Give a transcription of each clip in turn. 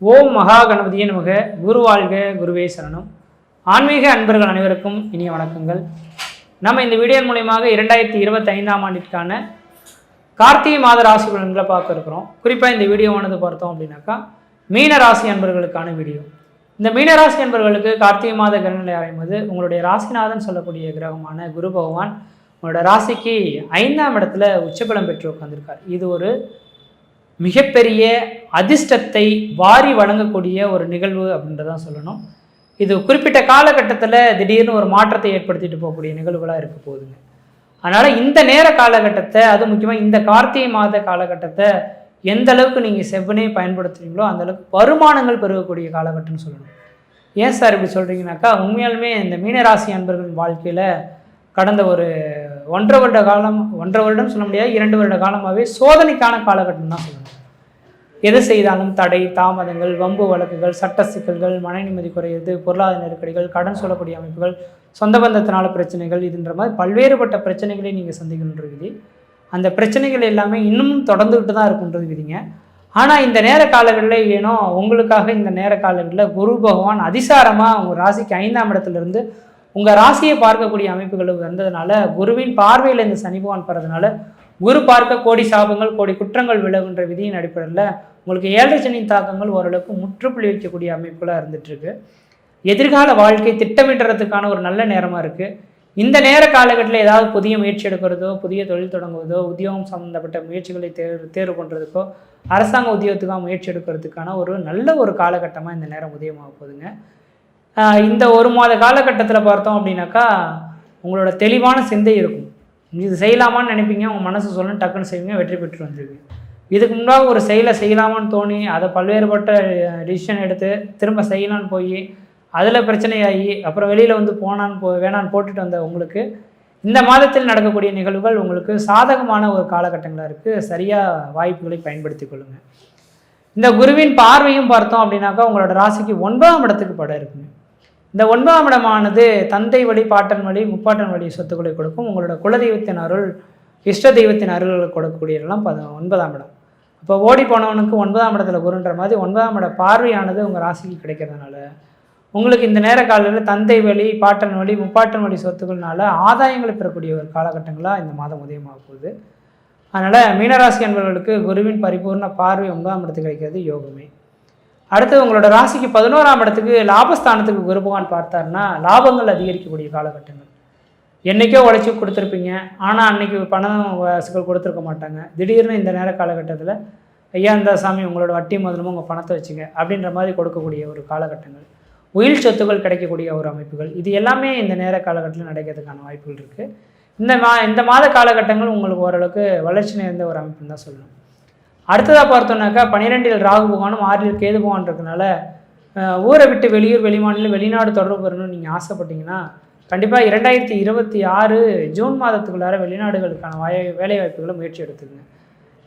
ஓம் மகா கணபதியே நமக. குரு வாழ்க, குருவே சரணம். ஆன்மீக அன்பர்கள் அனைவருக்கும் இனிய வணக்கங்கள். நம்ம இந்த வீடியோ மூலயமாக 2025ஆம் ஆண்டிற்கான கார்த்திகை மாத ராசி பலன்களை பார்க்க இருக்கிறோம். குறிப்பாக இந்த வீடியோவானது பார்த்தோம் அப்படின்னாக்கா மீன ராசி அன்பர்களுக்கான வீடியோ. இந்த மீனராசி அன்பர்களுக்கு கார்த்திகை மாத கிரகநிலை ஆரம்பிப்பது உங்களுடைய ராசிநாதன் சொல்லக்கூடிய கிரகமான குரு பகவான் உங்களோட ராசிக்கு 5ஆம் இடத்துல உச்சபலம் பெற்று உட்கார்ந்திருக்கார். இது ஒரு மிகப்பெரிய அதிர்ஷ்டத்தை வாரி வழங்கக்கூடிய ஒரு நிகழ்வு அப்படின்றதான் சொல்லணும். இது குறிப்பிட்ட காலகட்டத்தில் திடீர்னு ஒரு மாற்றத்தை ஏற்படுத்திட்டு போகக்கூடிய நிகழ்வுகளாக இருக்க போகுதுங்க. அதனால் இந்த நேர காலகட்டத்தை, அது முக்கியமாக இந்த கார்த்திகை மாத காலகட்டத்தை எந்த அளவுக்கு நீங்கள் செவ்வனே பயன்படுத்துகிறீங்களோ அந்த அளவுக்கு வருமானங்கள் பெருகக்கூடிய காலகட்டம்னு சொல்லணும். ஏன் சார் இப்படி சொல்கிறீங்கனாக்கா, உண்மையாலுமே இந்த மீனராசி அன்பர்களின் வாழ்க்கையில் கடந்த ஒரு 1.5 வருடம் சொல்ல முடியாது, 2 வருட காலமாகவே சோதனைக்கான காலகட்டம் தான் சொல்லணும். எது செய்தாலும் தடை, தாமதங்கள், வம்பு வழக்குகள், சட்ட சிக்கல்கள், மன நிம்மதி குறையிறது, பொருளாதார நெருக்கடிகள், கடன் சொல்லக்கூடிய அமைப்புகள், சொந்த பந்தத்தினால பிரச்சனைகள், இதுன்ற மாதிரி பல்வேறுபட்ட பிரச்சனைகளை நீங்கள் சந்திக்கணுன்றது. அந்த பிரச்சனைகள் எல்லாமே இன்னமும் தொடர்ந்துக்கிட்டு தான் இருக்குன்றது விதிங்க. ஆனால் இந்த நேர காலங்களில் ஏனோ உங்களுக்காக இந்த நேர காலங்களில் குரு பகவான் அதிசாரமாக உங்கள் ராசிக்கு 5ஆம் இடத்துலேருந்து உங்கள் ராசியை பார்க்கக்கூடிய அமைப்புகள் வந்ததுனால, குருவின் பார்வையில் இந்த சனி பகவான் படுறதுனால குரு பார்க்க கோடி சாபங்கள், கோடி குற்றங்கள் விலகுன்ற விதியின் அடிப்படையில் உங்களுக்கு 7 சனியின் தாக்கங்கள் ஓரளவுக்கு முற்றுப்புள்ளி வைக்கக்கூடிய அமைப்புகளாக இருந்துகிட்ருக்கு. எதிர்கால வாழ்க்கை திட்டமிடுறதுக்கான ஒரு நல்ல நேரமாக இருக்குது. இந்த நேர காலகட்டத்தில் ஏதாவது புதிய முயற்சி எடுக்கிறதோ, புதிய தொழில் தொடங்குவதோ, உத்தியோகம் சம்மந்தப்பட்ட முயற்சிகளை தேர்வு பண்ணுறதுக்கோ, அரசாங்க உத்தியோகத்துக்காக முயற்சி எடுக்கிறதுக்கான ஒரு நல்ல ஒரு காலகட்டமாக இந்த நேரம் உதயமாக போகுதுங்க. இந்த ஒரு மாத காலகட்டத்தில் பார்த்தோம் அப்படின்னாக்கா உங்களோட தெளிவான சிந்தை இருக்கும். இது செய்யலாமான்னு நினைப்பீங்க, உங்கள் மனசு சொல்லணும், டக்குன்னு செய்வீங்க, வெற்றி பெற்று வந்துடுவீங்க. இதுக்கு முன்பாக ஒரு செயலை செய்யலாமான்னு தோணி அதை பல்வேறுபட்ட டிசிஷன் எடுத்து திரும்ப செய்யலான்னு போய் அதில் பிரச்சனையாகி அப்புறம் வெளியில் வந்து வேணான்னு போட்டுட்டு வந்த உங்களுக்கு இந்த மாதத்தில் நடக்கக்கூடிய நிகழ்வுகள் உங்களுக்கு சாதகமான ஒரு காலகட்டங்களாக இருக்குது. சரியாக வாய்ப்புகளை பயன்படுத்தி கொள்ளுங்கள். இந்த குருவின் பார்வையும் பார்த்தோம் அப்படின்னாக்கா உங்களோட ராசிக்கு 9ஆம் இடத்துக்கு படம் இருக்குங்க. இந்த 9ஆம் இடமானது தந்தை வழி, பாட்டன் வழி, முப்பாட்டன் வழி சொத்துக்களை கொடுக்கும். உங்களோட குலதெய்வத்தின் அருள், இஷ்ட தெய்வத்தின் அருள்களை கொடுக்கக்கூடியதெல்லாம் 9ஆம் இடம். அப்போ ஓடி போனவனுக்கு 9ஆம் இடத்துல குருன்ற மாதிரி 9ஆம் இட பார்வையானது உங்கள் ராசிக்கு கிடைக்கிறதுனால உங்களுக்கு இந்த நேர காலங்களில் தந்தை வழி, பாட்டன் வழி, முப்பாட்டன் வழி சொத்துக்கள்னால ஆதாயங்களை பெறக்கூடிய ஒரு காலகட்டங்களாக இந்த மாதம் உதயமாக போகுது. அதனால் மீனராசி அன்பர்களுக்கு குருவின் பரிபூர்ண பார்வை 9ஆம் இடத்துக்கு கிடைக்கிறது யோகமே. அடுத்து உங்களோட ராசிக்கு 11ஆம் இடத்துக்கு லாபஸ்தானத்துக்கு குரு பகவான் பார்த்தாருன்னா லாபங்கள் அதிகரிக்கக்கூடிய காலகட்டங்கள். என்றைக்கோ உழைச்சி கொடுத்துருப்பீங்க, ஆனால் அன்றைக்கி பணம் வசூல் கொடுத்துருக்க மாட்டாங்க. திடீர்னு இந்த நேர காலகட்டத்தில் ஐயா இந்த சாமி உங்களோட வட்டி முதலமும் உங்கள் பணத்தை வச்சுங்க அப்படின்ற மாதிரி கொடுக்கக்கூடிய ஒரு காலகட்டங்கள், உயிர் சொத்துக்கள் கிடைக்கக்கூடிய ஒரு அமைப்புகள், இது எல்லாமே இந்த நேர காலகட்டத்தில் நடக்கிறதுக்கான வாய்ப்புகள் இருக்குது. இந்த மாத காலகட்டங்கள் உங்களுக்கு ஓரளவுக்கு வளர்ச்சி நிறைந்த ஒரு அமைப்புன்னு தான் சொல்லணும். அடுத்ததாக பார்த்தோம்னாக்கா 12இல் ராகு பகவானும் 6இல் கேது பகவான் இருக்கனால ஊரை விட்டு வெளியூர், வெளிமாநிலம், வெளிநாடு தொடர்பு பெறணும்னு நீங்கள் ஆசைப்பட்டீங்கன்னா கண்டிப்பாக 2026 ஜூன் மாதத்துக்குள்ளார வெளிநாடுகளுக்கான வேலை வாய்ப்புகளை முயற்சி எடுத்துக்கங்க.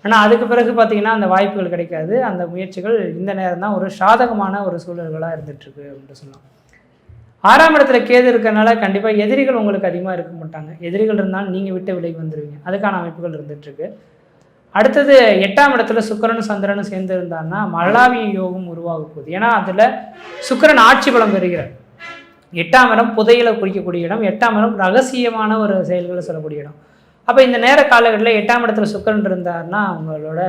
ஆனால் அதுக்கு பிறகு பார்த்தீங்கன்னா அந்த வாய்ப்புகள் கிடைக்காது. அந்த முயற்சிகள் இந்த நேரம் தான் ஒரு சாதகமான ஒரு சூழல்களாக இருந்துகிட்ருக்கு அப்படின்னு சொல்லலாம். 6ஆம் இடத்துல கேது இருக்கிறனால கண்டிப்பாக எதிரிகள் உங்களுக்கு அதிகமாக இருக்க மாட்டாங்க. எதிரிகள் இருந்தாலும் நீங்கள் விட்டு விலகி வந்துடுவீங்க. அதுக்கான அமைப்புகள் இருந்துகிட்ருக்கு. அடுத்தது 8ஆம் இடத்துல சுக்கிரனும் சந்திரனும் சேர்ந்து இருந்தாங்கன்னா மழலாவிய யோகம் உருவாக போகுது. ஏன்னா அதில் சுக்கிரன் ஆட்சி பலம் பெறுகிறார். 8ஆம் இடம் புதையலை குறிக்கக்கூடிய இடம், 8ஆம் இடம் ரகசியமான ஒரு செயல்களை சொல்லக்கூடிய இடம். அப்போ இந்த நேர காலகட்டத்தில் 8ஆம் இடத்துல சுக்கிரன் இருந்தார்னா அவங்களோட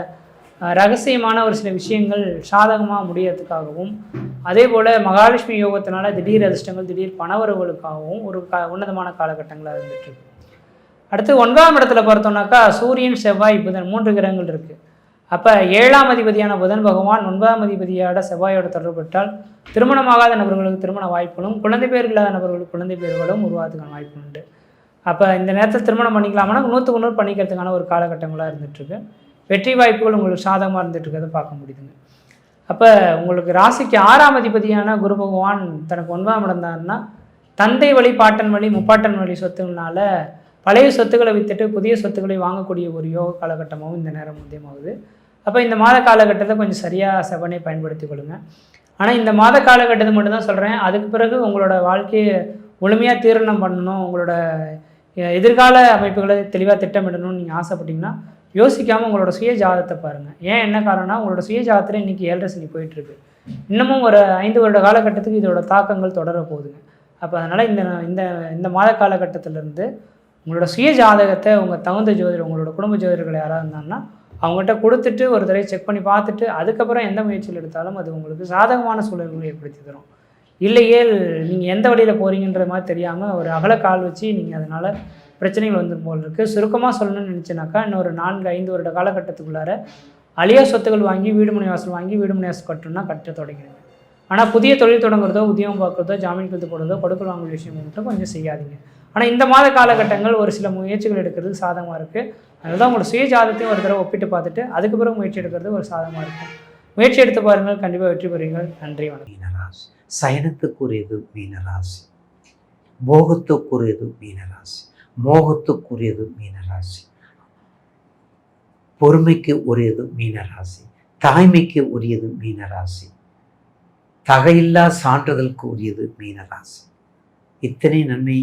ரகசியமான ஒரு சில விஷயங்கள் சாதகமாக முடியறதுக்காகவும், அதே போல் மகாலட்சுமி யோகத்தினால திடீர் அதிர்ஷ்டங்கள், திடீர் பணவரவுகளுக்காகவும் ஒரு உன்னதமான காலகட்டங்களாக இருந்துகிட்ருக்கு. அடுத்து 9ஆம் இடத்துல பார்த்தோம்னாக்கா சூரியன், செவ்வாய், புதன் 3 கிரகங்கள் இருக்குது. அப்போ 7ஆம் அதிபதியான புதன் பகவான் 9ஆம் அதிபதியோட செவ்வாயோட தொடர்பட்டால் திருமணமாகாத நபர்களுக்கு திருமண வாய்ப்புகளும், குழந்தை பேர் இல்லாத நபர்களுக்கு குழந்தை பேர்களும் உருவாகிறதுக்கான வாய்ப்பு உண்டு. அப்போ இந்த நேரத்தில் திருமணம் பண்ணிக்கலாமான்னா 100க்கு 100 பண்ணிக்கிறதுக்கான ஒரு காலகட்டங்களாக இருந்துகிட்ருக்கு. வெற்றி வாய்ப்புகள் உங்களுக்கு சாதகமாக இருந்துகிட்ருக்கிறத பார்க்க முடியுதுங்க. அப்போ உங்களுக்கு ராசிக்கு 6ஆம் அதிபதியான குரு பகவான் தனக்கு 9ஆம் இடம் தான்னா தந்தை வழி, பாட்டன் வழி, முப்பாட்டன் வழி சொத்துனால பழைய சொத்துக்களை விற்றுட்டு புதிய சொத்துக்களை வாங்கக்கூடிய ஒரு யோக காலகட்டமாகவும் இந்த நேரம் உதயமாகுது. அப்போ இந்த மாத காலகட்டத்தை கொஞ்சம் சரியாக செவனே பயன்படுத்தி கொள்ளுங்க. ஆனால் இந்த மாத காலகட்டத்தை மட்டும்தான் சொல்கிறேன். அதுக்கு பிறகு உங்களோட வாழ்க்கையை முழுமையாக தீர்மானம் பண்ணணும், உங்களோட எதிர்கால அமைப்புகளை தெளிவாக திட்டமிடணும்னு நீங்கள் ஆசைப்பட்டீங்கன்னா யோசிக்காமல் உங்களோட சுய ஜாதகத்தை பாருங்கள். ஏன் என்ன காரணம்னா, உங்களோட சுய ஜாதகத்தில் இன்றைக்கி 7.5 சனி போயிட்டுருக்கு. இன்னமும் ஒரு 5 வருட காலகட்டத்துக்கு இதோட தாக்கங்கள் தொடர போகுதுங்க. அப்போ அதனால் இந்த மாத காலகட்டத்திலேருந்து உங்களோட சுய ஜாதகத்தை உங்கள் தகுந்த ஜோதிடர், உங்களோட குடும்ப ஜோதிடர்கள் யாராக இருந்தாங்கன்னா அவங்ககிட்ட கொடுத்துட்டு ஒரு தடவை செக் பண்ணி பார்த்துட்டு அதுக்கப்புறம் எந்த முயற்சியில் எடுத்தாலும் அது உங்களுக்கு சாதகமான சூழல்களை ஏற்படுத்தி தரும். இல்லையே நீங்கள் எந்த வழியில் போகிறீங்கன்ற மாதிரி தெரியாமல் ஒரு அகல கால் வச்சு நீங்கள் அதனால் பிரச்சனைகள் வந்து போல் இருக்குது. சுருக்கமாக சொல்லணும்னு நினச்சினாக்கா இன்னொரு 4-5 வருட காலகட்டத்துக்குள்ளார அழியா சொத்துக்கள் வாங்கி வீடு மனை வாசல் வாங்கி வீடு மனை வாசல் கட்டணும்னா கட்ட தொடங்கிடுங்க. ஆனால் புதிய தொழில் தொடங்குறதோ, உத்தியோகம் பார்க்குறதோ, ஜாமீன் கருத்து போடுறதோ, கொடுக்கல் வாங்கல் விஷயம் மட்டும் கொஞ்சம் செய்யாதீங்க. ஆனால் இந்த மாத காலகட்டங்கள் ஒரு சில முயற்சிகள் எடுக்கிறது சாதகமாக இருக்குது. அதனால தான் உங்களோட சுய ஜாதகத்தையும் ஒரு தடவை ஒப்பிட்டு பார்த்துட்டு அதுக்கு பிறகு முயற்சி எடுக்கிறது ஒரு சாதகமாக இருக்கும். முயற்சி எடுத்து பாருங்கள், கண்டிப்பாக வெற்றி பெறுவீர்கள். நன்றி, வணக்கம். மீனராசி சயனத்துக்குரியது மீனராசி, போகத்துக்குரியது மீனராசி, மோகத்துக்குரியது மீனராசி, பொறுமைக்கு உரியது மீனராசி, தாய்மைக்கு உரியது மீனராசி, தகையில்லா சான்றிதழுக்கு உரியது மீனராசி. இத்தனை நன்மை.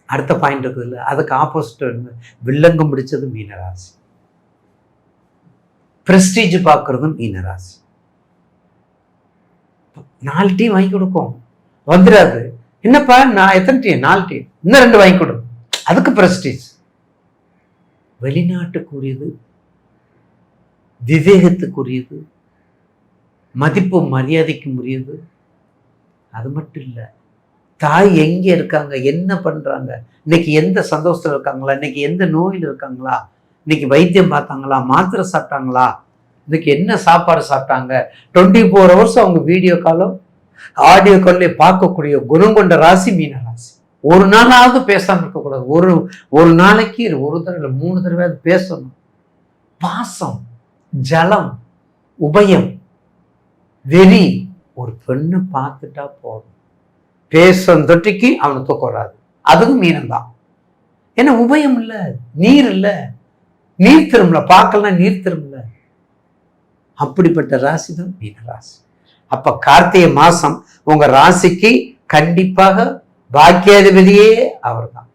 அடுத்த பாயிண்ட் இருக்குது இல்லை, அதுக்கு ஆப்போசிட் வில்லங்கம் பிடிச்சது மீனராசி, பிரஸ்டீஜ் பார்க்கறதும் மீனராசி. 4 டீ வாங்கி கொடுக்கும் வந்துடாது. என்னப்பா நான் எத்தனை டீ? 4 டீ, இன்னும் 2 வாங்கி கொடு, அதுக்கு பிரஸ்டீஜ். வெளிநாட்டுக்குரியது, விவேகத்துக்குரியது, மதிப்பு மரியாதைக்கு உரியது. அது மட்டும் இல்லை, தாய் எங்கே இருக்காங்க, என்ன பண்ணுறாங்க, இன்னைக்கு எந்த சந்தோஷத்தில் இருக்காங்களா, இன்னைக்கு எந்த நோயில் இருக்காங்களா, இன்னைக்கு வைத்தியம் பார்த்தாங்களா, மாத்திரை சாப்பிட்டாங்களா, இன்னைக்கு என்ன சாப்பாடு சாப்பிட்டாங்க, 24 hours அவங்க வீடியோ காலும் ஆடியோ காலே பார்க்கக்கூடிய குணம் கொண்ட ராசி மீனராசி. ஒரு நாளாவது பேசாமல் இருக்கக்கூடாது. ஒரு நாளைக்கு 1 தடவை 3 தடவை பேசணும். பாசம், ஜலம், உபயம், வெறி. ஒரு பெண்ணை பார்த்துட்டா போதும், பேசும் தொட்டிக்கு அவனை தூக்க வராது. அதுவும் மீனம்தான். ஏன்னா உபயம் இல்லை, நீர் இல்லை, நீர் திரும்பல, பார்க்கலாம் நீர் திரும்பல. அப்படிப்பட்ட ராசி தான் மீனராசி. அப்ப கார்த்திகை மாசம் உங்க ராசிக்கு கண்டிப்பாக பாக்கியாதிபதியே அவர் தான்.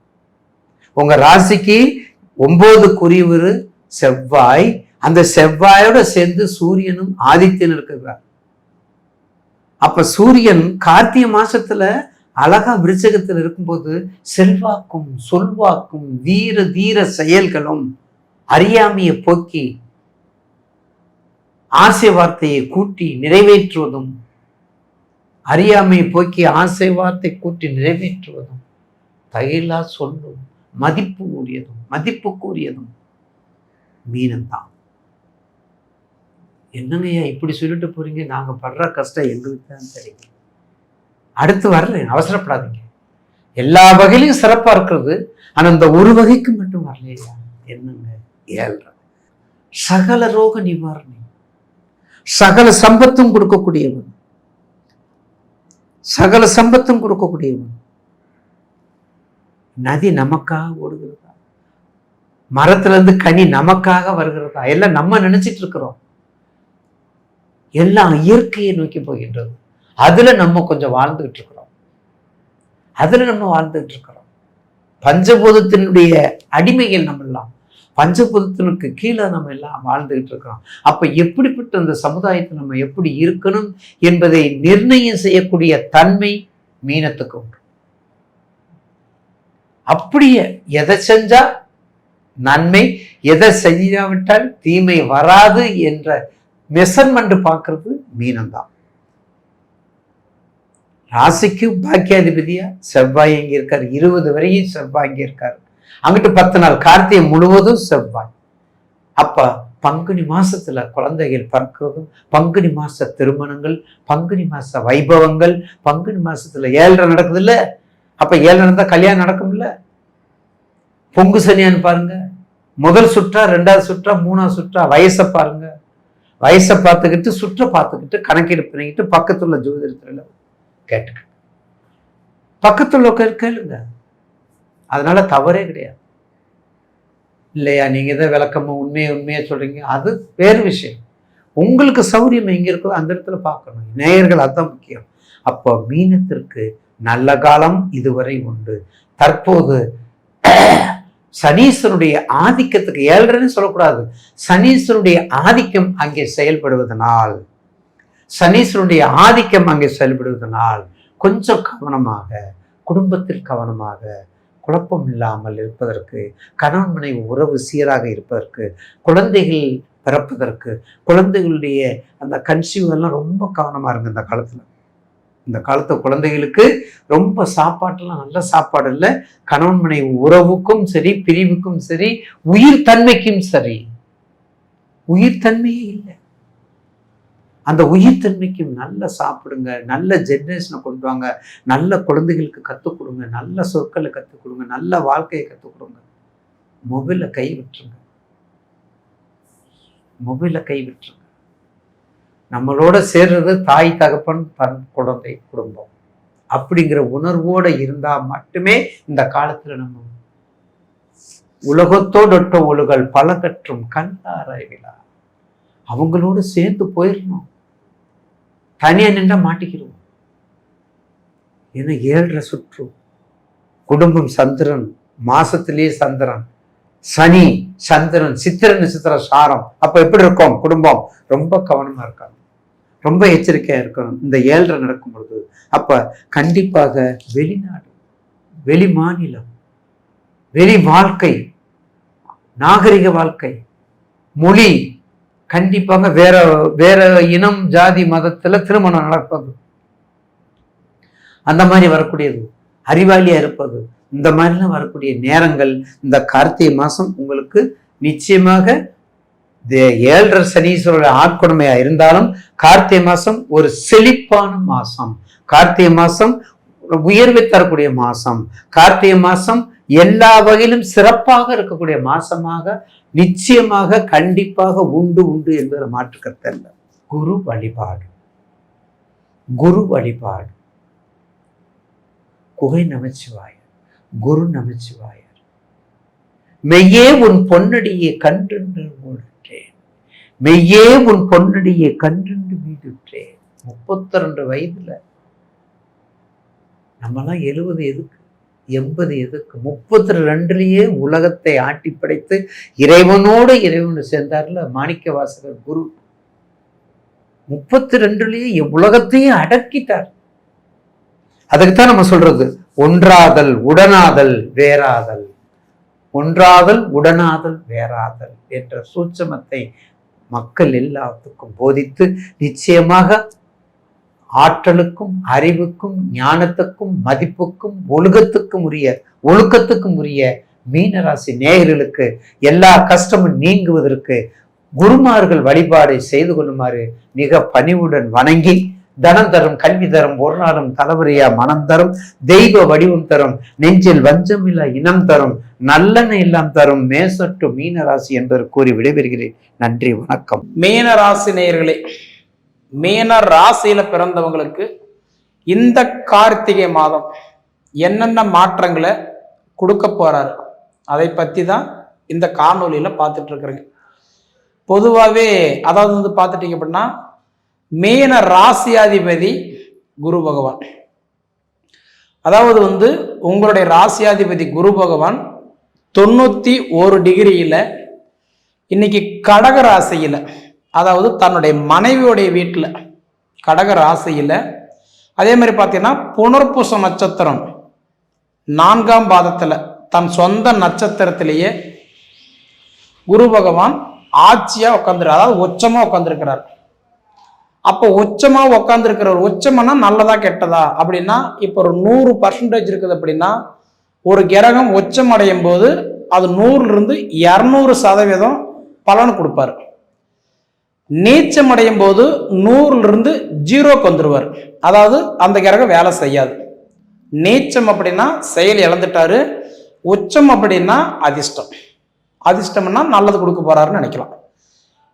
உங்க ராசிக்கு 9 செவ்வாய், அந்த செவ்வாயோட சேர்ந்து சூரியனும் ஆதித்யனும் இருக்கிறார். அப்ப சூரியன் கார்த்திகை மாசத்துல அழகா விருச்சகத்தில் இருக்கும்போது செல்வாக்கும் சொல்வாக்கும் வீர தீர செயல்களும் அறியாமையை போக்கி ஆசை வார்த்தையை கூட்டி நிறைவேற்றுவதும், அறியாமையை போக்கி ஆசை வார்த்தை கூட்டி நிறைவேற்றுவதும், தகையில்லா சொல்லும் மதிப்புக்குரியதும் மீனம்தான். என்னங்கய்யா இப்படி சொல்லிட்டு போறீங்க, நாங்க படுற கஷ்டம் எங்களுக்கு தான் தெரியும். அடுத்து வரல, அவசரப்படாதீங்க. எல்லா வகையிலையும் சிறப்பா இருக்கிறது, ஆனா இந்த ஒரு வகைக்கு மட்டும் வரலையா? என்னங்க 7 சகல ரோக நிவாரணி, சகல சம்பத்தும் கொடுக்கக்கூடியவன், சகல சம்பத்தும் கொடுக்கக்கூடியவன். நதி நமக்காக ஓடுகிறதா, மரத்துல இருந்து கனி நமக்காக வருகிறதா? எல்லாம் நம்ம நினைச்சிட்டு இருக்கிறோம். எல்லாம் இயற்கையை நோக்கி போகின்றது. அதுல நம்ம கொஞ்சம் வாழ்ந்துகிட்டு இருக்கிறோம். பஞ்சபூதத்தினுடைய அடிமைகள் நம்ம எல்லாம், பஞ்சபூதத்தினுக்கு கீழே நம்ம எல்லாம் வாழ்ந்துகிட்டு இருக்கிறோம். அப்ப எப்படிப்பட்ட அந்த சமுதாயத்தை நம்ம எப்படி இருக்கணும் என்பதை நிர்ணயம் செய்யக்கூடிய தன்மை மீனத்துக்கு உண்டு. அப்படியே எதை செஞ்சா நன்மை, எதை செய்யாவிட்டால் தீமை வராது என்ற மெஷர்மெண்ட் பார்க்கறது மீனம்தான். ராசிக்கு பாக்கியாதிபதியா செவ்வாய் இங்க இருக்காரு. 20 வரையும் செவ்வாய் இங்க இருக்காரு. அங்கிட்டு 10 நாள் கார்த்திகை முழுவதும் செவ்வாய். அப்ப பங்குனி மாசத்துல குழந்தைகள் பிறக்கிறதும், பங்குனி மாச திருமணங்கள், பங்குனி மாச வைபவங்கள், பங்குனி மாசத்துல 7 நடக்குது இல்ல, அப்ப 7 நடந்தா கல்யாணம் நடக்கும் இல்ல. பொங்கு சனியான்னு பாருங்க, முதல் சுற்றா, 2வது சுற்றா, 3வது சுற்றா, வயசை பாருங்க. வயசை பார்த்துக்கிட்டு சுற்ற பார்த்துக்கிட்டு கணக்கீடு பண்ணிக்கிட்டு பக்கத்துள்ள ஜோதிடத்துல கேட்டுக்க, பக்கத்துல கேளுங்க. அதனால தவறே கிடையாது இல்லையா? நீங்க தான் விளக்கமா உண்மையா சொல்றீங்க, அது வேறு விஷயம். உங்களுக்கு சௌரியம் எங்க இருக்கோ அந்த இடத்துல பார்க்கணும். நேயர்கள் அதுதான் முக்கியம். அப்போ மீனத்திற்கு நல்ல காலம் இதுவரை உண்டு. தற்போது சனீஸ்வருடைய ஆதிக்கத்துக்கு, 7.5 சொல்லக்கூடாது, சனீஸ்வருடைய ஆதிக்கம் அங்கே செயல்படுவதனால், சனீஸ்வருடைய ஆதிக்கம் அங்கே செயல்படுவதனால் கொஞ்சம் கவனமாக, குடும்பத்தில் கவனமாக, குழப்பம் இல்லாமல் இருப்பதற்கு, கணவன் மனைவி உறவு சீராக இருப்பதற்கு, குழந்தைகள் பிறப்பதற்கு, குழந்தைகளுடைய அந்த கன்சீவ் எல்லாம் ரொம்ப கவனமா இருங்க இந்த காலத்துல. இந்த காலத்து குழந்தைகளுக்கு ரொம்ப சாப்பாட்டுலாம் நல்ல சாப்பாடு இல்லை. கணவன் மனைவி உறவுக்கும் சரி, பிரிவுக்கும் சரி, உயிர் தன்மைக்கும் சரி, உயிர் தன்மையே இல்லை. அந்த உயிர் தன்மைக்கும் நல்லா சாப்பிடுங்க, நல்ல ஜென்ரேஷனை கொண்டு வாங்க, நல்ல குழந்தைகளுக்கு கற்றுக் கொடுங்க, நல்ல சொற்களை கற்றுக் கொடுங்க, நல்ல வாழ்க்கையை கற்றுக் கொடுங்க. மொபைலை கை விட்டுருங்க, மொபைலை கை விட்டுருங்க. நம்மளோட சேர்றது தாய், தகப்பன், குழந்தை, குடும்பம் அப்படிங்கிற உணர்வோட இருந்தா மட்டுமே இந்த காலத்துல நம்ம உலகத்தோடொட்ட ஒழுகல் பல கற்றும் கல்லாராய்விலா, அவங்களோட சேர்ந்து போயிடணும். தனியா நின்றா மாட்டிக்கிறோம். ஏன்னா 7.5 சுற்று, குடும்பம் சந்திரன், மாசத்திலேயே சந்திரன், சனி சந்திரன், சித்திர நட்சத்திர சாரம். அப்ப எப்படி இருக்கும் குடும்பம்? ரொம்ப கவனமா இருக்காங்க, ரொம்ப எச்சரிக்கையா இருக்கணும் இந்த 7.5 நடக்கும் பொழுது. அப்ப கண்டிப்பாக வெளிநாடு, வெளி மாநிலம், வெளி வாழ்க்கை, நாகரிக வாழ்க்கை, மொழி, கண்டிப்பாக வேற வேற இனம், ஜாதி, மதத்துல திருமணம் நடப்பது, அந்த மாதிரி வரக்கூடியது, அறிவாளியா இருப்பது, இந்த மாதிரிலாம் வரக்கூடிய நேரங்கள் இந்த கார்த்திகை மாசம் உங்களுக்கு நிச்சயமாக 7.5 சனீஸ்வரருடைய ஆட்கொடுமையா இருந்தாலும் கார்த்திகை மாசம் ஒரு செழிப்பான மாசம். கார்த்திகை மாசம் உயர்வை தரக்கூடிய மாசம். கார்த்திகை மாசம் எல்லா வகையிலும் சிறப்பாக இருக்கக்கூடிய மாசமாக நிச்சயமாக கண்டிப்பாக உண்டு உண்டு என்பதில் மாற்று கருத்து இல்லை. குரு வழிபாடு, குரு வழிபாடு, குகை நமச்சிவாயர், குரு நமச்சிவாயர். மெய்யே உன் பொன்னடியை கன்றென்று மூடுற்றேன், மெய்யே உன் பொன்னடியை கன்றென்று மீதுற்றேன். 32 வயதுல நம்மலாம் 70 எதுக்கு, 80 எதுக்கு? 32லயே உலகத்தை ஆட்டி படைத்து இறைவனோடு இறைவனு சேர்ந்தார்ல மாணிக்க வாசகர் குரு. 32லயே உலகத்தையும் அடக்கிட்டார். அதுக்குத்தான் நம்ம சொல்றது ஒன்றாதல், உடனாதல், வேறாதல். ஒன்றாதல், உடனாதல், வேறாதல் என்ற சூட்சமத்தை மக்கள் எல்லாத்துக்கும் போதித்து நிச்சயமாக ஆற்றலுக்கும், அறிவுக்கும், ஞானத்துக்கும், மதிப்புக்கும், ஒழுக்கத்துக்கும் உரிய மீனராசி நேயர்களுக்கு எல்லா கஷ்டமும் நீங்குவதற்கு குருமார்கள் வழிபாடை செய்து கொள்ளுமாறு மிக பணிவுடன் வணங்கி, தனம் தரும், கல்வி தரும், ஒரு நாளும் தலைவரையா மனம் தரும், தெய்வ வடிவம் தரும், நெஞ்சில் வஞ்சமில்லா இனம் தரும், நல்லெண்ணெய் எல்லாம் தரும் மேசட்டு மீனராசி என்று கூறி விடைபெறுகிறேன். நன்றி, வணக்கம். மீனராசி நேயர்களே, மீன ராசியில பிறந்தவங்களுக்கு இந்த கார்த்திகை மாதம் என்னென்ன மாற்றங்களை கொடுக்க போறாரு அதை பத்தி தான் இந்த காணொலியில பார்த்துட்டு இருக்கிறேங்க. பொதுவாகவே அதாவது பார்த்துட்டீங்க அப்படின்னா மீன ராசியாதிபதி குரு பகவான். அதாவது உங்களுடைய ராசியாதிபதி குரு பகவான் 91 டிகிரியில இன்னைக்கு கடக ராசியில, அதாவது தன்னுடைய மனைவியுடைய வீட்டில் கடக ராசியில, அதே மாதிரி பார்த்தீங்கன்னா புனர்பூச நட்சத்திரம் 4ஆம் பாதத்துல தன் சொந்த நட்சத்திரத்திலேயே குரு பகவான் ஆட்சியா உட்காந்துரு, அதாவது உச்சமா உட்காந்துருக்கிறார். அப்போ உச்சமா உட்காந்துருக்கிறவர், உச்சம்னா நல்லதா கெட்டதா அப்படின்னா, இப்போ ஒரு 100% இருக்குது அப்படின்னா, ஒரு கிரகம் உச்சம் அடையும் போது அது 100லிருந்து 200% பலன் கொடுப்பார். நீச்சம் அடையும் போது 100லிருந்து 0க்கு வந்துருவார். அதாவது அந்த கிரகம் வேலை செய்யாது. நீச்சம் அப்படின்னா செயல் இழந்துட்டாரு, உச்சம் அப்படின்னா அதிர்ஷ்டம். அதிர்ஷ்டம்னா நல்லது கொடுக்க போறாருன்னு நினைக்கலாம்.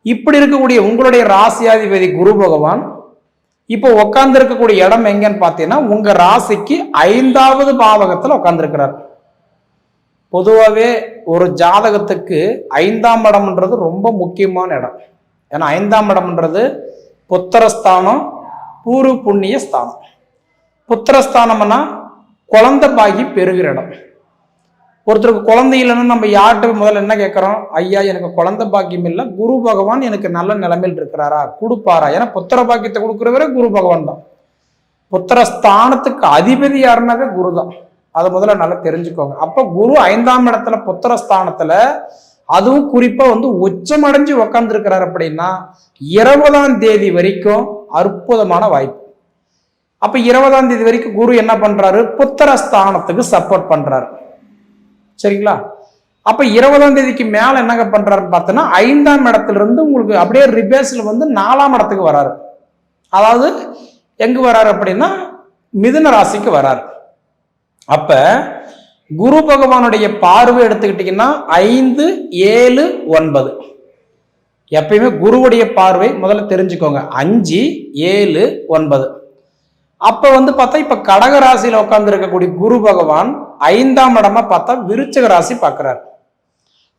இப்படி இருக்கக்கூடிய உங்களுடைய ராசியாதிபதி குரு பகவான் இப்போ உட்கார்ந்து இருக்கக்கூடிய இடம் எங்கன்னு பார்த்தீங்கன்னா உங்க ராசிக்கு 5வது பாவகத்துல உட்கார்ந்துருக்கிறார். பொதுவாகவே ஒரு ஜாதகத்துக்கு 5ஆம் இடம்ன்றது ரொம்ப முக்கியமான இடம். ஏன்னா 5ஆம் இடம்ன்றது புத்திரஸ்தானம், பூர்வ புண்ணிய ஸ்தானம். புத்திரஸ்தானம்னா குழந்தை பாகி பெருகிற இடம். ஒருத்தருக்கு குழந்தை இல்லைன்னா நம்ம யார்கிட்ட முதல்ல என்ன கேட்குறோம்? ஐயா எனக்கு குழந்தை பாக்கியம் இல்லை, குரு பகவான் எனக்கு நல்ல நிலைமையில் இருக்கிறாரா, கொடுப்பாரா? ஏன்னா புத்திர பாக்கியத்தை கொடுக்குறவரே குரு பகவான் தான். புத்திரஸ்தானத்துக்கு அதிபதி யாருன்னாவே குரு தான். அதை முதல்ல நல்லா தெரிஞ்சுக்கோங்க. அப்போ குரு 5ஆம் இடத்துல புத்திரஸ்தானத்துல, அதுவும் குறிப்பா உச்சமடைஞ்சு உக்காந்துருக்கிறார் அப்படின்னா 20ஆம் தேதி வரைக்கும் அற்புதமான வாய்ப்பு. அப்ப 20ஆம் தேதி வரைக்கும் குரு என்ன பண்றாரு? புத்திரஸ்தானத்துக்கு சப்போர்ட் பண்றாரு. சரிங்களா? அப்ப 20ஆம் தேதிக்கு மேல என்னங்க பண்றாருன்னு பார்த்தோன்னா 5ஆம் இடத்துல இருந்து உங்களுக்கு அப்படியே ரிபேஸ்ல 4ஆம் இடத்துக்கு வராரு. அதாவது எங்க வராரு அப்படின்னா மிதுன ராசிக்கு வராரு. அப்ப குரு பகவானுடைய பார்வை எடுத்துக்கிட்டீங்கன்னா 5, 7, 9. எப்பயுமே குருவுடைய பார்வை முதல்ல தெரிஞ்சுக்கோங்க. 5, 7, 9. அப்ப பார்த்தா இப்ப கடக ராசியில உட்கார்ந்து இருக்கக்கூடிய குரு பகவான் 5ஆம் இடமா பார்த்தா விருச்சிக ராசி பார்க்கிறார்.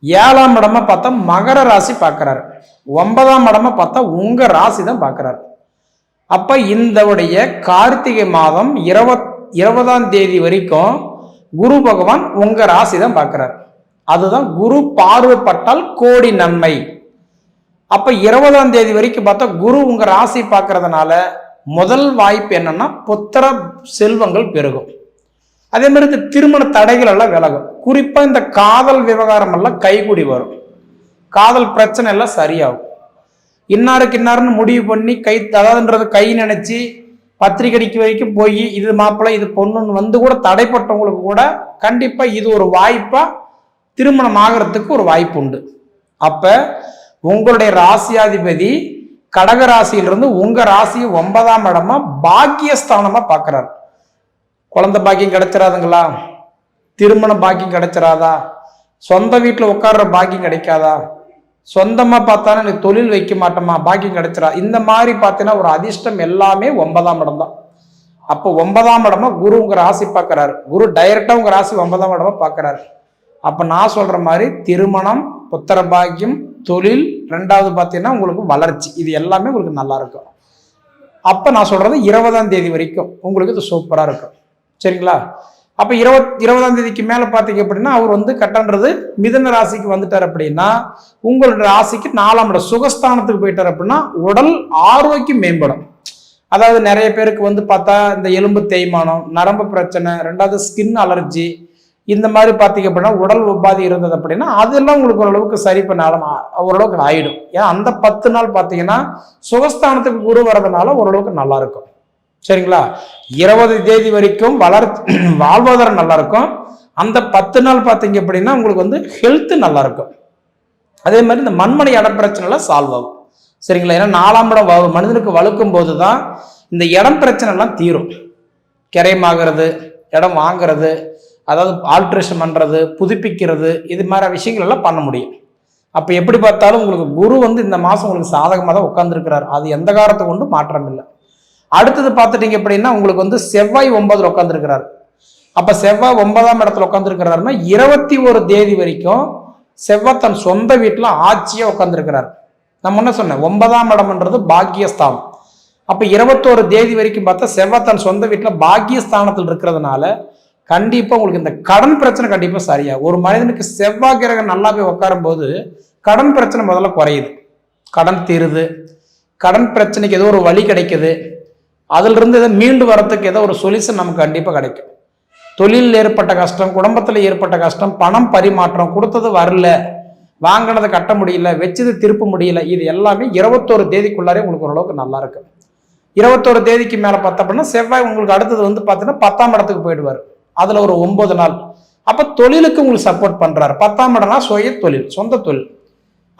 7ஆம் இடமா பார்த்தா மகர ராசி பார்க்கிறார். 9ஆம் இடமா பார்த்தா உங்க ராசி தான் பார்க்கிறார். அப்ப இந்த கார்த்திகை மாதம் 20ஆம் தேதி வரைக்கும் குரு பகவான் உங்க ராசி தான் பார்க்கிறார். அதுதான் குரு பார்வைப்பட்டால் கோடி நன்மை. அப்ப 20ஆம் தேதி வரைக்கும் பார்த்தா குரு உங்க ராசி பார்க்கறதுனால முதல் வாய்ப்பு என்னன்னா புத்திர செல்வங்கள் பெருகும். அதே மாதிரி இந்த திருமண தடைகள் எல்லாம் விலகும். குறிப்பா இந்த காதல் விவகாரம் எல்லாம் கைகூடி வரும். காதல் பிரச்சனை எல்லாம் சரியாகும். இன்னாருக்கு இன்னாருன்னு முடிவு பண்ணி அதாவதுன்றது கை நினைச்சு பத்திரிகைக்கு வரைக்கும் போய் இது மாப்பிள்ளை இது பொண்ணுன்னு கூட தடைப்பட்டவங்களுக்கு கூட கண்டிப்பா இது ஒரு வாய்ப்பா திருமணம் ஆகிறதுக்கு ஒரு வாய்ப்பு உண்டு. அப்ப உங்களுடைய ராசியாதிபதி கடக ராசியிலிருந்து உங்க ராசியை 9ஆம் இடமா பாக்கியஸ்தானமா பார்க்கிறார். குழந்தை பாக்கியம் கிடைச்சிடாதுங்களா? திருமண பாக்கியம் கிடைச்சிடாதா? சொந்த வீட்டுல உட்கார்ற பாக்கியம் கிடைக்காதா? சொந்தமா பார்த்தாலும் எனக்கு தொழில் வைக்க மாட்டோமா, பாக்கியம் கிடைச்சிடா? இந்த மாதிரி பார்த்தீங்கன்னா ஒரு அதிர்ஷ்டம் எல்லாமே 9ஆம் இடம் தான். அப்போ 9ஆம் இடமா குரு உங்க ராசி பார்க்கிறாரு. குரு டைரக்டா உங்க ராசி 9ஆம் இடமா பார்க்கிறாரு. அப்ப நான் சொல்ற மாதிரி திருமணம், புத்திர பாக்கியம், தொழில், 2வது பார்த்தீங்கன்னா உங்களுக்கு வளர்ச்சி, இது எல்லாமே உங்களுக்கு நல்லா இருக்கும். அப்ப நான் சொல்றது 20ஆம் தேதி வரைக்கும் உங்களுக்கு இது சூப்பரா இருக்கும். சரிங்களா? அப்ப 20ஆம் தேதிக்கு மேல பாத்தீங்க அப்படின்னா அவர் கட்டன்றது மிதுன ராசிக்கு வந்துட்டார் அப்படின்னா உங்களோட ராசிக்கு 4ஆம் இடம் சுகஸ்தானத்துக்கு போயிட்டார் அப்படின்னா உடல் ஆரோக்கியம் மேம்படும். அதாவது நிறைய பேருக்கு பார்த்தா இந்த எலும்பு தேய்மானம், நரம்பு பிரச்சனை, 2வது ஸ்கின் அலர்ஜி, இந்த மாதிரி பார்த்தீங்க அப்படின்னா உடல் உபாதி இருந்தது அப்படின்னா அதெல்லாம் உங்களுக்கு ஓரளவுக்கு சரி பண்ணாலும் ஓரளவுக்கு ஆயிடும். ஏன்னா அந்த 10 நாள் பார்த்தீங்கன்னா சுகஸ்தானத்துக்கு குரு வரதுனால ஓரளவுக்கு நல்லா இருக்கும். சரிங்களா? 20 தேதி வரைக்கும் வாழ்வாதாரம் நல்லா இருக்கும். அந்த 10 நாள் பார்த்தீங்க அப்படின்னா உங்களுக்கு ஹெல்த் நல்லா இருக்கும். அதே மாதிரி இந்த மண்மனை இடம் பிரச்சனை எல்லாம் சால்வ் ஆகும். சரிங்களா? ஏன்னா 4ஆம் இடம் மனிதனுக்கு வலுக்கும் போதுதான் இந்த இடம் பிரச்சனை எல்லாம் தீரும். கிரையமாகிறது, இடம் வாங்குறது, அதாவது ஆல்ட்ரேஷன் பண்றது, புதுப்பிக்கிறது, இது மாதிரி விஷயங்கள் எல்லாம் பண்ண முடியும். அப்ப எப்படி பார்த்தாலும் உங்களுக்கு குரு இந்த மாசம் உங்களுக்கு சாதகமாக தான் உட்கார்ந்துருக்கிறார். அது எந்த காலத்தை கொண்டு மாற்றம் இல்லை. அடுத்தது பார்த்துட்டீங்க அப்படின்னா உங்களுக்கு செவ்வாய் 9ல் உட்காந்துருக்கிறார். அப்ப செவ்வாய் 9ஆம் இடத்துல உட்காந்துருக்கிறாருன்னா 21 தேதி வரைக்கும் செவ்வாய் தன் சொந்த வீட்டுல ஆட்சியா உட்காந்துருக்கிறார். நம்ம என்ன சொன்னேன்? 9ஆம் இடம்ன்றது பாக்கியஸ்தானம். அப்ப 21 தேதி வரைக்கும் பார்த்தா செவ்வாய் தன் சொந்த வீட்டுல பாக்கியஸ்தானத்தில் இருக்கிறதுனால கண்டிப்பா உங்களுக்கு இந்த கடன் பிரச்சனை கண்டிப்பா சரியா. ஒரு மனிதனுக்கு செவ்வாய் கிரகம் நல்லா போய் உட்காரும் போது கடன் பிரச்சனை முதல்ல குறையுது, கடன் தீருது, கடன் பிரச்சனைக்கு ஏதோ ஒரு வழி கிடைக்குது, அதுல இருந்து ஏதோ மீண்டு வரத்துக்கு ஏதோ ஒரு சொல்யூஷன் நமக்கு கண்டிப்பா கிடைக்கும். தொழிலில் ஏற்பட்ட கஷ்டம், குடும்பத்துல ஏற்பட்ட கஷ்டம், பணம் பரிமாற்றம், கொடுத்தது வரல, வாங்கினதை கட்ட முடியல, வச்சது திருப்ப முடியல, இது எல்லாமே 21 தேதிக்குள்ளாரே உங்களுக்கு ஓரளவுக்கு நல்லா இருக்கு. 21 தேதிக்கு மேல பார்த்தா அப்படின்னா செவ்வாய் உங்களுக்கு அடுத்தது பார்த்தீங்கன்னா 10ஆம் இடத்துக்கு போயிடுவார். அதுல ஒரு 9 நாள். அப்ப தொழிலுக்கு உங்களுக்கு சப்போர்ட் பண்றாரு. 10ஆம் இடம்னா சுய தொழில், சொந்த தொழில்.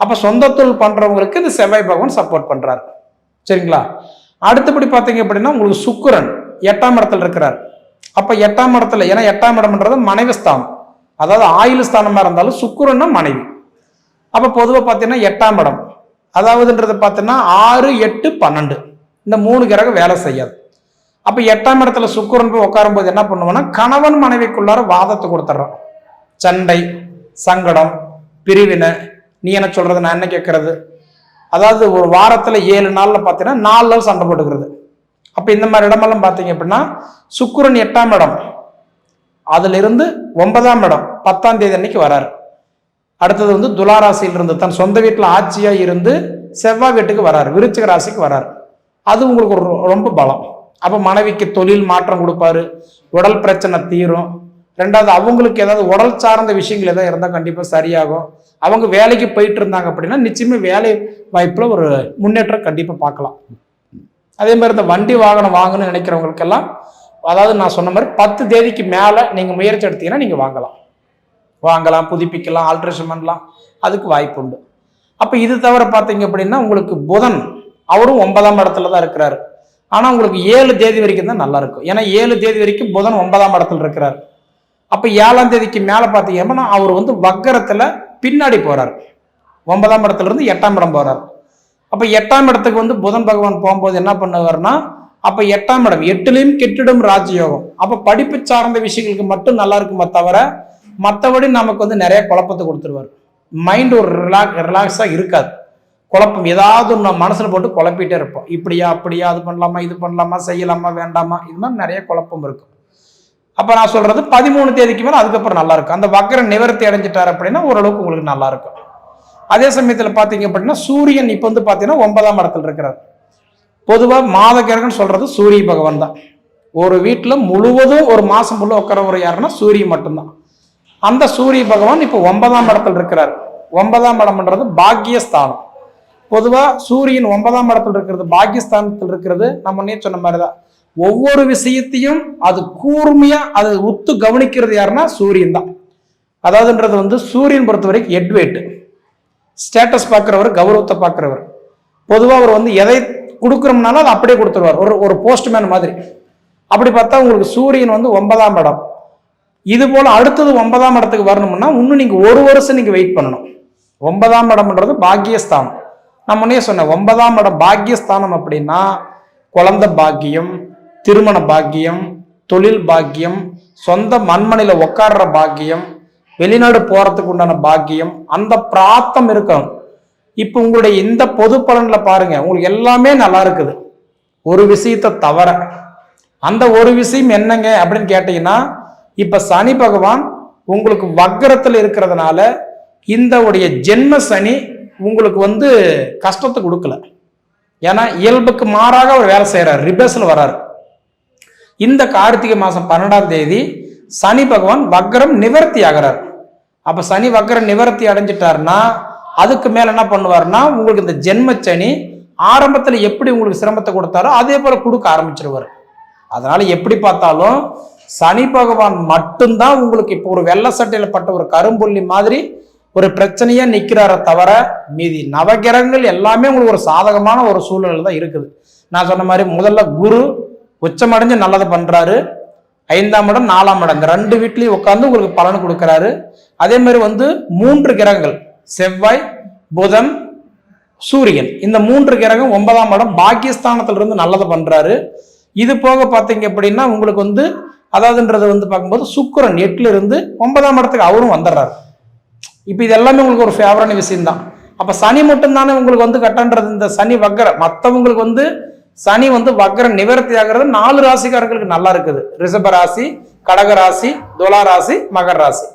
அப்ப சொந்த தொழில் பண்றவங்களுக்கு இந்த செவ்வாய் பகவான் சப்போர்ட் பண்றாரு. சரிங்களா? அடுத்தபடி பார்த்தீங்க அப்படின்னா உங்களுக்கு சுக்கிரன் 8ஆம் இடத்துல இருக்கிறார். அப்ப 8ஆம் இடத்துல, ஏன்னா 8ஆம் இடம்ன்றது மனைவி ஸ்தானம், அதாவது ஆயுள் ஸ்தானமா இருந்தாலும் சுக்கிரன்னா மனைவி. அப்ப பொதுவாக பார்த்தீங்கன்னா 8ஆம் இடம் அதாவதுன்றது பார்த்தீங்கன்னா 6, 8, 12 இந்த 3 கிரகம் வேலை செய்யாது. அப்ப 8ஆம் இடத்துல சுக்கிரன் போய் உட்காரும் போது என்ன பண்ணுவோம்னா கணவன் மனைவிக்குள்ளார வாதத்தை கொடுத்துட்றோம். சண்டை, சங்கடம், பிரிவினை, நீ என்ன சொல்றது நான் என்ன கேட்கறது, அதாவது ஒரு வாரத்துல 7 நாள்ல பார்த்தீங்கன்னா 4 நாள் சண்டை போட்டுக்கிறது. அப்ப இந்த மாதிரி இடமெல்லாம் பார்த்தீங்க அப்படின்னா சுக்கிரன் 8ஆம் இடம் அதுல இருந்து 9ஆம் இடம் 10ஆம் தேதி அன்னைக்கு வராரு. அடுத்தது வந்து துலா ராசியில இருந்து தன் சொந்த வீட்டுல ஆட்சியா இருந்து செவ்வாய் வீட்டுக்கு வராரு, விருச்சிக ராசிக்கு வராரு. அது உங்களுக்கு ரொம்ப பலம். அப்ப மனைவிக்கு தொழில் மாற்றம் கொடுப்பாரு, உடல் பிரச்சனை தீரும். ரெண்டாவது அவங்களுக்கு ஏதாவது உடல் சார்ந்த விஷயங்கள் ஏதாவது இருந்தால் கண்டிப்பா சரியாகும். அவங்க வேலைக்கு போயிட்டு இருந்தாங்க அப்படின்னா நிச்சயமா வேலை வாய்ப்புல ஒரு முன்னேற்றம் கண்டிப்பா பார்க்கலாம். அதே மாதிரி இந்த வண்டி வாகனம் வாங்கணும்னு நினைக்கிறவங்களுக்கெல்லாம், அதாவது நான் சொன்ன மாதிரி 10 தேதிக்கு மேல நீங்க முயற்சி எடுத்தீங்கன்னா நீங்க வாங்கலாம், புதுப்பிக்கலாம், ஆல்ட்ரேஷன் பண்ணலாம், அதுக்கு வாய்ப்பு உண்டு. அப்ப இது தவிர பார்த்தீங்க அப்படின்னா உங்களுக்கு புதன் அவரும் 9ஆம் இடத்துல தான் இருக்கிறாரு. ஆனா உங்களுக்கு 7 தேதி வரைக்கும் தான் நல்லா இருக்கும். ஏன்னா 7 தேதி வரைக்கும் புதன் 9ஆம் இடத்துல இருக்கிறார். அப்ப 7ஆம் தேதிக்கு மேல பாத்தீங்கன்னா அவர் வந்து வக்கரத்துல பின்னாடி போறாரு, 9ஆம் இடத்துல இருந்து 8ஆம் இடம் போறாரு. அப்ப 8ஆம் இடத்துக்கு வந்து புதன் பகவான் போகும்போது என்ன பண்ணுவார்னா, அப்ப 8ஆம் இடம் 8லயும் கெட்டிடும் ராஜயோகம். அப்ப படிப்பு சார்ந்த விஷயங்களுக்கு மட்டும் நல்லா இருக்குமே தவிர மற்றபடி நமக்கு வந்து நிறைய குழப்பத்தை கொடுத்துருவார். மைண்ட் ஒரு ரிலாக்ஸா இருக்காது. குழப்பம் ஏதாவது நம்ம மனசுல போட்டு குழப்பிட்டே இருப்போம். இப்படியா அப்படியா, அது பண்ணலாமா இது பண்ணலாமா, செய்யலாமா வேண்டாமா, இது மாதிரி நிறைய குழப்பம் இருக்கும். அப்ப நான் சொல்றது 13 தேதிக்கு மேல அதுக்கப்புறம் நல்லா இருக்கும். அந்த வக்கர நிவர்த்தி அடைஞ்சிட்டாரு அப்படின்னா ஓரளவுக்கு உங்களுக்கு நல்லா இருக்கும். அதே சமயத்துல பாத்தீங்க அப்படின்னா சூரியன் இப்ப வந்து பாத்தீங்கன்னா 9ஆம் இடத்துல இருக்கிறார். பொதுவா மாத கிரகம்னு சொல்றது சூரிய பகவான் தான். ஒரு வீட்டுல முழுவதும் ஒரு மாசம் ஃபுல்லா உட்காரவர் யாருன்னா சூரியன் மட்டும்தான். அந்த சூரிய பகவான் இப்ப 9ஆம் இடத்துல இருக்கிறார். 9ஆம் இடம்ன்றது பாக்கியஸ்தானம். பொதுவா சூரியன் 9ஆம் இடத்துல இருக்கிறது, பாக்கியஸ்தானத்தில் இருக்கிறது, நம்ம சொன்ன மாதிரிதான் ஒவ்வொரு விஷயத்தையும் அது கூர்மையா அது உத்து கவனிக்கிறது யாருன்னா சூரியன் தான். அதாவதுன்றது வந்து சூரியன் பொறுத்த வரைக்கும் எட்வேட் ஸ்டேட்டஸ் பார்க்கிறவர், கௌரவத்தை பார்க்கிறவர். பொதுவாக அவர் வந்து எதை கொடுக்குறோம்னாலும் அதை அப்படியே கொடுத்துருவார், ஒரு போஸ்ட்மேன் மாதிரி. அப்படி பார்த்தா உங்களுக்கு சூரியன் வந்து 9ஆம் இடம். இது போல அடுத்தது 9ஆம் இடத்துக்கு வரணும்னா இன்னும் நீங்க 1 வருஷம் நீங்க வெயிட் பண்ணணும். 9ஆம் இடம்ன்றது பாக்கியஸ்தானம். நான் முன்னே சொன்னேன் 9ஆம் இடம் பாக்கியஸ்தானம் அப்படின்னா குழந்தை பாக்கியம், திருமண பாக்கியம், தொழில் பாக்கியம், சொந்த மண்மனையில உட்கார்ற பாக்கியம், வெளிநாடு போறதுக்கு உண்டான பாக்கியம், அந்த பிராப்தம் இருக்கணும். இப்ப உங்களுடைய இந்த பொது பலன்ல பாருங்க, உங்களுக்கு எல்லாமே நல்லா இருக்குது, ஒரு விஷயத்தை தவிர. அந்த ஒரு விஷயம் என்னங்க அப்படின்னு கேட்டீங்கன்னா, இப்ப சனி பகவான் உங்களுக்கு வக்கரத்துல இருக்கிறதுனால இந்த உடைய ஜென்ம சனி உங்களுக்கு வந்து கஷ்டத்தை கொடுக்கல. ஏன்னா இயல்புக்கு மாறாக அவர் வேலை செய்யறாரு, ரிபேஸ்ல வர்றாரு. இந்த கார்த்திகை மாசம் 12ஆம் தேதி சனி பகவான் வக்கரம் நிவர்த்தி ஆகிறார். அப்ப சனி வக்கரம் நிவர்த்தி அடைஞ்சிட்டாருன்னா அதுக்கு மேல என்ன பண்ணுவாருன்னா உங்களுக்கு இந்த ஜென்ம சனி ஆரம்பத்துல எப்படி உங்களுக்கு சிரமத்தை கொடுத்தாரோ அதே போல கொடுக்க ஆரம்பிச்சிருவாரு. அதனால எப்படி பார்த்தாலும் சனி பகவான் மட்டும்தான் உங்களுக்கு இப்போ ஒரு வெள்ளை சட்டையில பட்ட ஒரு கரும்புள்ளி மாதிரி ஒரு பிரச்சனையா நிக்கிறார தவிர மீதி நவகிரகங்கள் எல்லாமே உங்களுக்கு ஒரு சாதகமான ஒரு சூழ்நிலை தான் இருக்குது. நான் சொன்ன மாதிரி முதல்ல குரு உச்சமடைஞ்சு நல்லதை பண்றாரு, 5ஆம் இடம் 4ஆம் இடம் இந்த 2 வீட்லயும் உட்கார்ந்து உங்களுக்கு பலன் கொடுக்கிறாரு. அதே மாதிரி வந்து 3 கிரகங்கள் செவ்வாய், புதன், சூரியன், இந்த 3 கிரகம் 9ஆம் இடம் பாக்கியஸ்தானத்துல இருந்து நல்லதை பண்றாரு. இது போக பார்த்தீங்க அப்படின்னா உங்களுக்கு வந்து அதாவதுன்றது வந்து பார்க்கும்போது சுக்கிரன் 8ல இருந்து 9ஆம் இடத்துக்கு அவரும் வந்துடுறாரு. இப்ப இது எல்லாமே உங்களுக்கு ஒரு ஃபேவரான விஷயம் தான். அப்ப சனி மட்டும்தானே உங்களுக்கு வந்து கட்டன்றது இந்த சனி வக்கர, மற்றவங்களுக்கு வந்து சனி வந்து வக்கர நிவர்த்தி ஆகிறது 4 ராசிக்காரர்களுக்கு நல்லா இருக்குது. ரிஷப ராசி, கடக ராசி, துலா ராசி, மகர ராசி,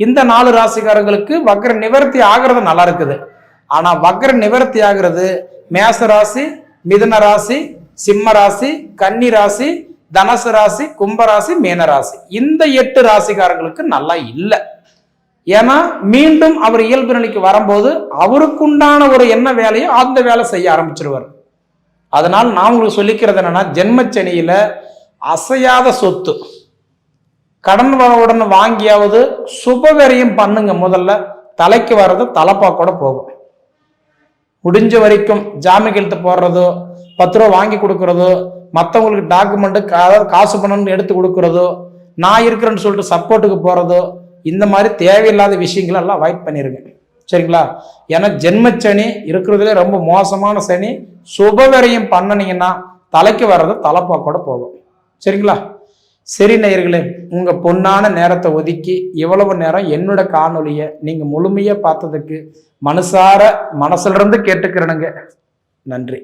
இந்த 4 ராசிக்காரங்களுக்கு வக்கர நிவர்த்தி ஆகிறது நல்லா இருக்குது. ஆனா வக்கர நிவர்த்தி ஆகிறது மேச ராசி, மிதுன ராசி, சிம்ம ராசி, கன்னி ராசி, தனுசு ராசி, கும்பராசி, மீன ராசி, இந்த 8 ராசிக்காரங்களுக்கு நல்லா இல்லை. ஏன்னா மீண்டும் அவர் இயல்பு நிலைக்கு வரும்போது அவருக்குண்டான ஒரு என்ன வேலையோ அந்த வேலை செய்ய ஆரம்பிச்சிருவார். அதனால் நான் உங்களுக்கு சொல்லிக்கிறது என்னன்னா, ஜென்மச்சனியில அசையாத சொத்து கடன் உடனே வாங்கியாவது சுபவரியம் பண்ணுங்க. முதல்ல தலைக்கு வர்றது தலைப்பா கூட போகும். முடிஞ்ச வரைக்கும் ஜாமீன் கையெழுத்து போடுறதோ, 10 ரூபா வாங்கி கொடுக்கறதோ, மற்றவங்களுக்கு டாக்குமெண்ட் அதாவது காசு பணம்னு எடுத்து கொடுக்கறதோ, நான் இருக்கிறேன்னு சொல்லிட்டு சப்போர்ட்டுக்கு போறதோ, இந்த மாதிரி தேவையில்லாத விஷயங்களை எல்லாம் அவாய்ட் பண்ணிருங்க. சரிங்களா? ஏன்னா ஜென்மச்சனி இருக்கிறதுல ரொம்ப மோசமான சனி. சுபவரியம் பண்ணனீங்கன்னா தலைக்கு வர்றது தலைப்பா கூட போகும். சரிங்களா? சரி நேயர்களே, உங்க பொன்னான நேரத்தை ஒதுக்கி இவ்வளவு நேரம் என்னோட காணொலியை நீங்க முழுமையா பார்த்ததுக்கு மனசார மனசுல இருந்து கேட்டுக்கிறனுங்க. நன்றி.